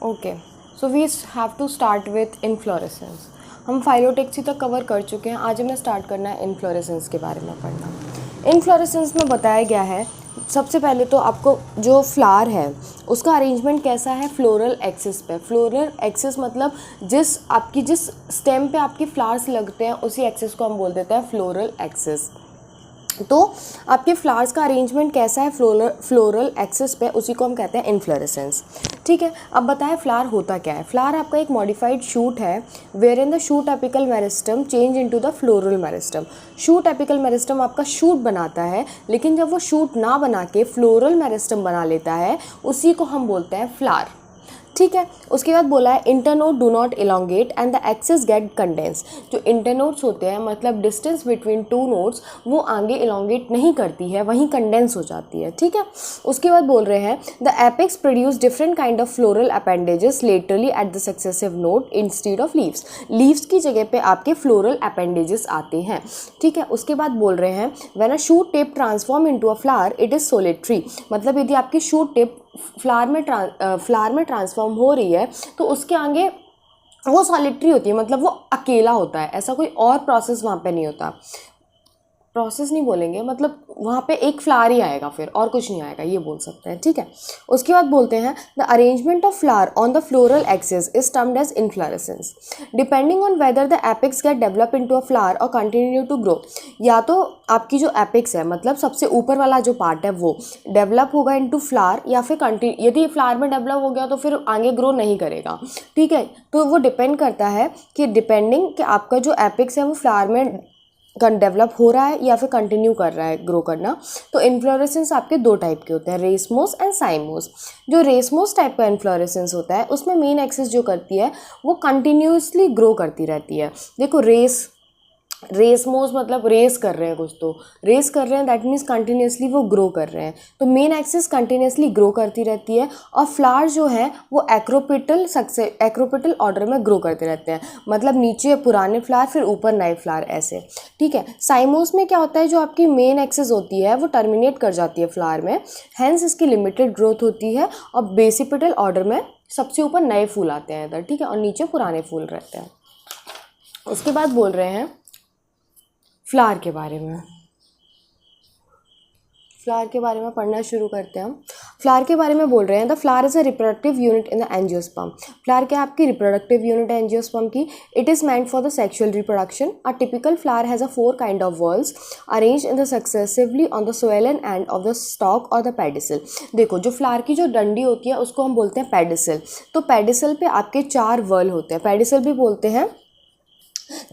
Okay, so we have to start with inflorescence. हम phyllotaxy तक cover कर चुके हैं, आज हमें स्टार्ट करना है इनफ्लोरेसेंस के बारे में पढ़ना। इनफ्लोरेसेंस में बताया गया है सबसे पहले तो आपको जो फ्लावर है उसका अरेंजमेंट कैसा है, फ्लोरल एक्सिस पे। फ्लोरल एक्सिस मतलब जिस स्टेम पे आपके फ्लावर्स लगते हैं उसी एक्सिस को हम बोल देते हैं फ्लोरल एक्सिस। तो आपके फ्लावर्स का अरेंजमेंट कैसा है फ्लोरल एक्सिस पे, उसी को हम कहते हैं इनफ्लोरेसेंस। ठीक है, अब बताएं फ्लावर होता क्या है। फ्लावर आपका एक मॉडिफाइड शूट है where in the shoot apical meristem change into the floral meristem. Shoot apical meristem आपका शूट बनाता है, लेकिन जब वो शूट ना बना के फ्लोरल मेरिस्टम बना लेता है उसी को हम बोलते हैं फ्लावर। ठीक है, उसके बाद बोला है internode do not elongate and the axis get condense. जो इंटरनोड्स होते हैं मतलब डिस्टेंस बिटवीन टू नोड्स, वो आगे इलोंगेट नहीं करती है, वहीं कंडेंस हो जाती है। ठीक है, उसके बाद बोल रहे हैं the apex produce different kind of floral appendages laterally at the successive node instead of leaves. Leaves की जगह पे आपके फ्लोरल अपेंडेजेस आते हैं। ठीक है, उसके बाद बोल रहे हैं when a shoot tip transform into a flower it is solitary. मतलब यदि आपकी शूट टिप फ्लावर में ट्रांसफॉर्म हो रही है तो उसके आगे वो सॉलिटरी होती है, मतलब वो अकेला होता है, ऐसा कोई और प्रोसेस वहाँ पे नहीं होता। प्रोसेस नहीं बोलेंगे, मतलब वहाँ पे एक फ्लावर ही आएगा, फिर और कुछ नहीं आएगा, ये बोल सकते हैं। ठीक है, उसके बाद बोलते हैं the arrangement of flower on the floral axis is termed as inflorescence depending on whether the apex get develop into a flower और कंटिन्यू टू ग्रो। या तो आपकी जो एपेक्स है मतलब सबसे ऊपर वाला जो पार्ट है वो डेवलप होगा इनटू फ्लावर, या फिर कंटिन्यू, यदि फ्लावर में डेवलप हो गया तो फिर आगे ग्रो नहीं करेगा। ठीक है, तो वो डिपेंड करता है कि डिपेंडिंग कि आपका जो एपेक्स है वो फ्लावर में डेवलप हो रहा है या फिर कंटिन्यू कर रहा है ग्रो करना। तो इन्फ्लोरेसेंस आपके दो टाइप के होते हैं, रेसमोस एंड साइमोस। जो रेसमोस टाइप का इन्फ्लोरेसेंस होता है उसमें मेन एक्सिस जो करती है वो कंटिन्यूसली ग्रो करती रहती है। देखो रेसमोस मतलब रेस कर रहे हैं, कुछ तो रेस कर रहे हैं, दैट मीन्स कंटिन्यूसली वो ग्रो कर रहे हैं। तो मेन एक्सिस कंटिन्यूसली ग्रो करती रहती है और फ्लावर जो है वो एक्रोपिटल ऑर्डर में ग्रो करते रहते हैं, मतलब नीचे पुराने फ्लावर फिर ऊपर नए फ्लावर, ऐसे। ठीक है, साइमोस में क्या होता है, जो आपकी मेन एक्सिस होती है वो टर्मिनेट कर जाती है फ्लावर में, हैंस इसकी लिमिटेड ग्रोथ होती है और बेसिपिटल ऑर्डर में सबसे ऊपर नए फूल आते हैं इधर। ठीक है, और नीचे पुराने फूल रहते हैं। उसके बाद बोल रहे हैं फ्लावर के बारे में। फ्लावर के बारे में पढ़ना शुरू करते हैं हम। फ्लावर के बारे में बोल रहे हैं the flower is a reproductive unit in the angiosperm. Flower क्या है, आपकी रिप्रोडक्टिव यूनिट है एंजियोस्पर्म की। It is meant for the sexual reproduction. A typical flower has a 4 kind of walls arrange in the successively on the swollen end of the stock और the pedicel. देखो, जो flower की जो डंडी होती है उसको हम बोलते हैं पेडिसल। तो पेडिसल पे आपके 4 वर्ल होते हैं, पेडिसल भी बोलते हैं,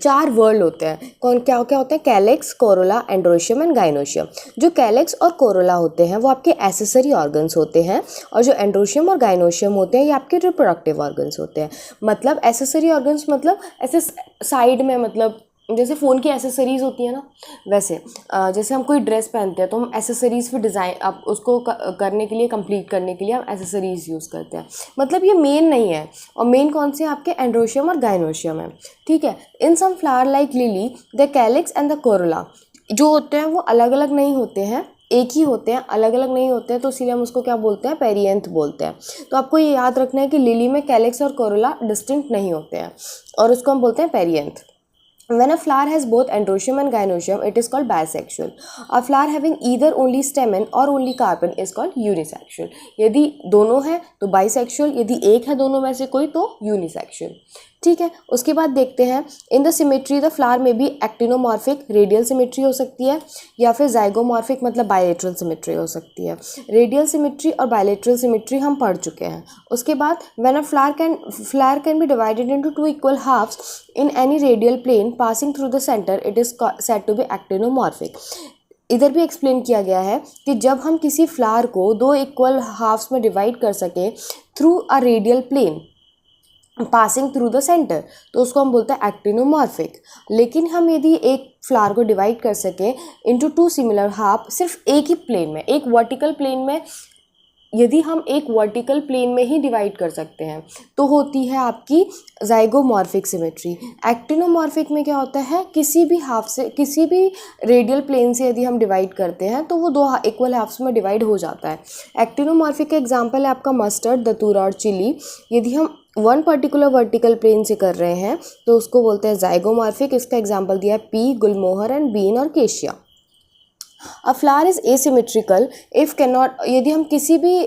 4 वर्ल्ड होते हैं। कौन क्या क्या होते हैं, calyx, Corolla, androecium and gynoecium. जो कैलेक्स और कोरोला होते हैं वो आपके एसेसरी ऑर्गन्स होते हैं, और जो एंड्रोशियम और गाइनोशियम होते हैं ये आपके रिप्रोडक्टिव ऑर्गन्स होते हैं। मतलब एसेसरी ऑर्गन्स मतलब ऐसे साइड में, मतलब जैसे फ़ोन की एसेसरीज़ होती है ना, वैसे जैसे हम कोई ड्रेस पहनते हैं तो हम एसेसरीज़ फिर डिज़ाइन अब उसको करने के लिए, कंप्लीट करने के लिए हम एसेसरीज़ यूज़ करते हैं। मतलब ये मेन नहीं है, और मेन कौन से आपके एंड्रोशियम और गाइनोशियम है। ठीक है, in some flower like lily the calyx and the corolla जो होते हैं वो अलग अलग नहीं होते हैं, एक ही होते हैं, अलग अलग नहीं होते हैं, तो इसीलिए हम उसको क्या बोलते हैं, पेरियंथ बोलते हैं। तो आपको ये याद रखना है कि लिली में कैलिक्स और कोरोला डिस्टिंक्ट नहीं होते हैं, और उसको हम बोलते हैं perianth. When a flower has both androecium and gynoecium, it is called bisexual. A flower having either only stamen or only carpel is called unisexual. यदि दोनों है तो bisexual, यदि एक है दोनों में से कोई तो unisexual। ठीक है, उसके बाद देखते हैं in the symmetry the flower में भी एक्टिनोमॉर्फिक रेडियल सिमेट्री हो सकती है, या फिर जाइगोमॉर्फिक मतलब बायलेटरल सिमेट्री हो सकती है। रेडियल सिमेट्री और बायलेटरल सिमेट्री हम पढ़ चुके हैं। उसके बाद when a flower can be divided into 2 equal halves in any radial plane passing through the centre, it is said to be actinomorphic. इधर भी एक्सप्लेन किया गया है कि जब हम किसी फ्लावर को 2 इक्वल हाफ्स में डिवाइड कर सके through a radial plane passing through the centre, तो उसको हम बोलते हैं एक्टिनोमॉर्फिक। लेकिन हम यदि एक फ्लावर को डिवाइड कर सके इनटू 2 सिमिलर हाफ, सिर्फ एक ही प्लेन में, एक वर्टिकल प्लेन में यदि हम एक वर्टिकल प्लेन में ही डिवाइड कर सकते हैं तो होती है आपकी जाइगोमॉर्फिक सिमेट्री। एक्टिनोमॉर्फिक में क्या होता है, किसी भी रेडियल प्लेन से यदि हम डिवाइड करते हैं तो वो दो इक्वल हाफ्स में डिवाइड हो जाता है। एक्टिनोमॉर्फिक का एग्जांपल है आपका मस्टर्ड, दतूरा और चिली। यदि हम वन पर्टिकुलर वर्टिकल प्लेन से कर रहे हैं तो उसको बोलते हैं जाइगोमॉर्फिक। इसका एग्जांपल दिया है पी, गुलमोहर एंड बीन और cassia. A flower is asymmetrical if can not, यदि हम किसी भी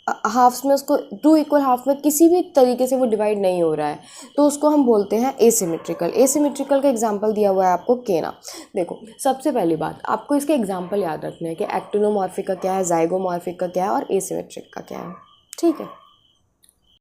हाफ्स में उसको टू इक्वल हाफ में किसी भी तरीके से वो डिवाइड नहीं हो रहा है तो उसको हम बोलते हैं एसिमेट्रिकल। एसिमेट्रिकल का एग्जांपल दिया हुआ है आपको केना। देखो सबसे पहली बात आपको इसके एग्जांपल याद रखने हैं कि एक्टिनोमॉर्फिक का क्या है, जाइगोमॉर्फिक का क्या है और एसिमेट्रिक का क्या है। ठीक है।